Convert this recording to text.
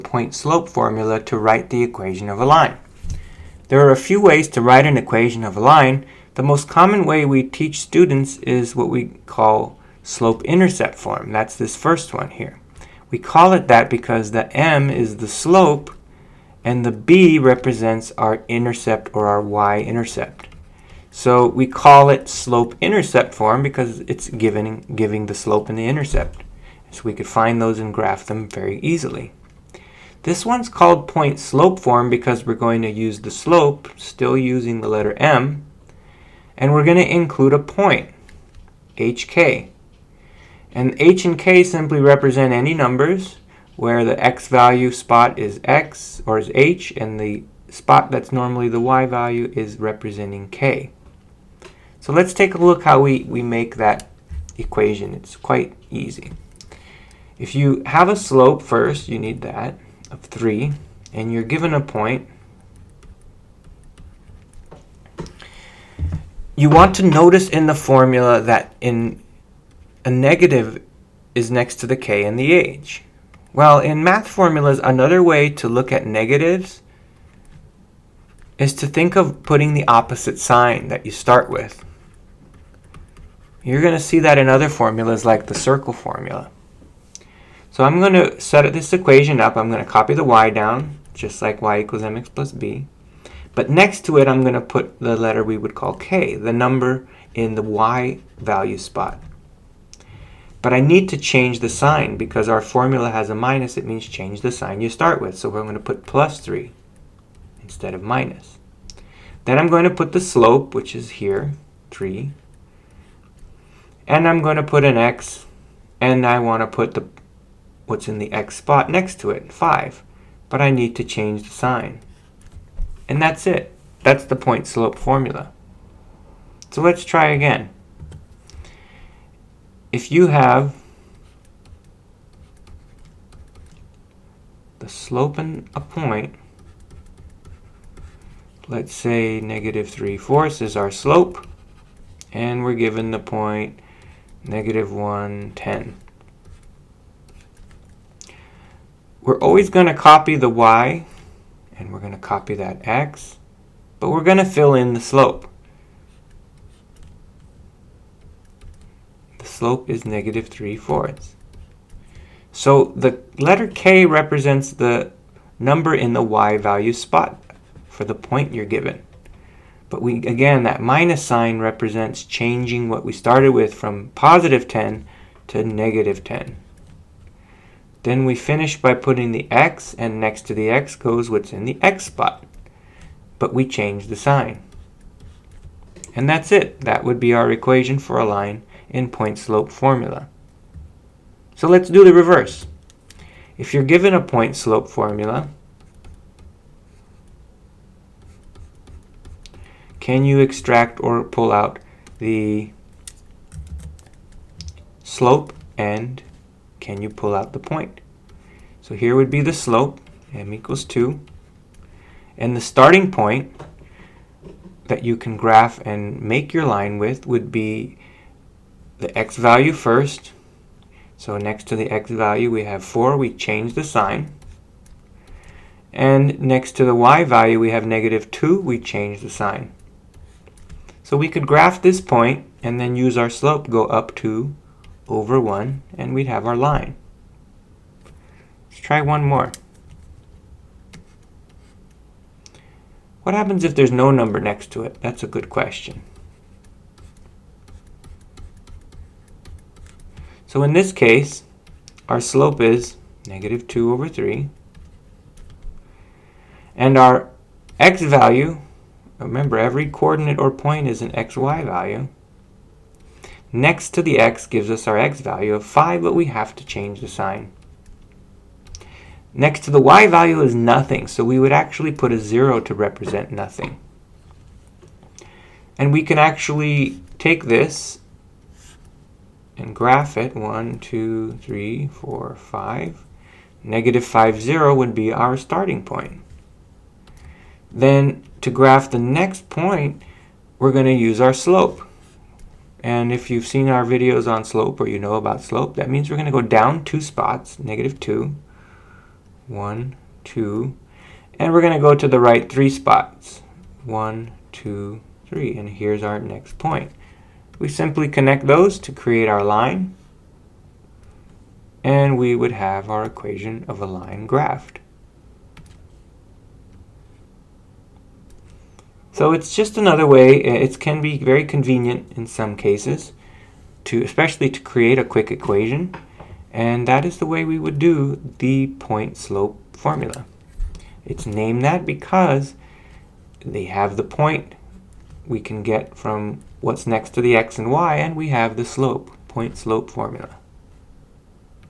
point-slope formula to write the equation of a line. There are a few ways to write an equation of a line. The most common way we teach students is what we call slope-intercept form. That's this first one here. We call it that because the m is the slope and the b represents our intercept or our y-intercept. So we call it slope-intercept form because it's giving the slope and the intercept. So we could find those and graph them very easily. This one's called point-slope form because we're going to use the slope, still using the letter m, and we're going to include a point, hk. And h and k simply represent any numbers where the x value spot is x or is h, and the spot that's normally the y value is representing k. So let's take a look how we make that equation. It's quite easy. If you have a slope first, you need that, of 3, and you're given a point, you want to notice in the formula that in a negative is next to the k and the h. Well, in math formulas, another way to look at negatives is to think of putting the opposite sign that you start with. You're going to see that in other formulas like the circle formula. So I'm going to set this equation up. I'm going to copy the y down, just like y equals mx plus b. But next to it, I'm going to put the letter we would call k, the number in the y value spot. But I need to change the sign because our formula has a minus. It means change the sign you start with. So we're going to put plus 3 instead of minus. Then I'm going to put the slope, which is here, 3. And I'm going to put an x, and I want to put what's in the x spot next to it, 5. But I need to change the sign. And that's it. That's the point-slope formula. So let's try again. If you have the slope and a point, let's say negative 3/4 is our slope, and we're given the point negative 110. We're always going to copy the y, and we're going to copy that x, but we're going to fill in the slope. The slope is negative 3/4. So the letter k represents the number in the y value spot for the point you're given. But again, that minus sign represents changing what we started with from positive 10 to negative 10. Then we finish by putting the x, and next to the x goes what's in the x spot. But we change the sign. And that's it. That would be our equation for a line in point-slope formula. So let's do the reverse. If you're given a point-slope formula, can you extract or pull out the slope, and can you pull out the point? So here would be the slope, m equals 2, and the starting point that you can graph and make your line with would be the x value first. So next to the x value we have 4, we change the sign. And next to the y value we have negative 2, we change the sign. So we could graph this point and then use our slope, go up 2 over 1, and we'd have our line. Let's try one more. What happens if there's no number next to it? That's a good question. So in this case, our slope is negative 2 over 3. And our x value, remember every coordinate or point is an xy value. Next to the x gives us our x value of 5, but we have to change the sign. Next to the y value is nothing, so we would actually put a 0 to represent nothing. And we can actually take this and graph it. 1, 2, 3, 4, 5. Negative 5, 0 would be our starting point. Then to graph the next point, we're going to use our slope. And if you've seen our videos on slope, or you know about slope, that means we're going to go down 2 spots, negative 2, 1, 2, and we're going to go to the right 3 spots. 1, 2, 3, and here's our next point. We simply connect those to create our line, and we would have our equation of a line graphed. So it's just another way. It can be very convenient in some cases, especially to create a quick equation, and that is the way we would do the point-slope formula. It's named that because they have the point we can get from what's next to the x and y, and we have the slope, point-slope formula.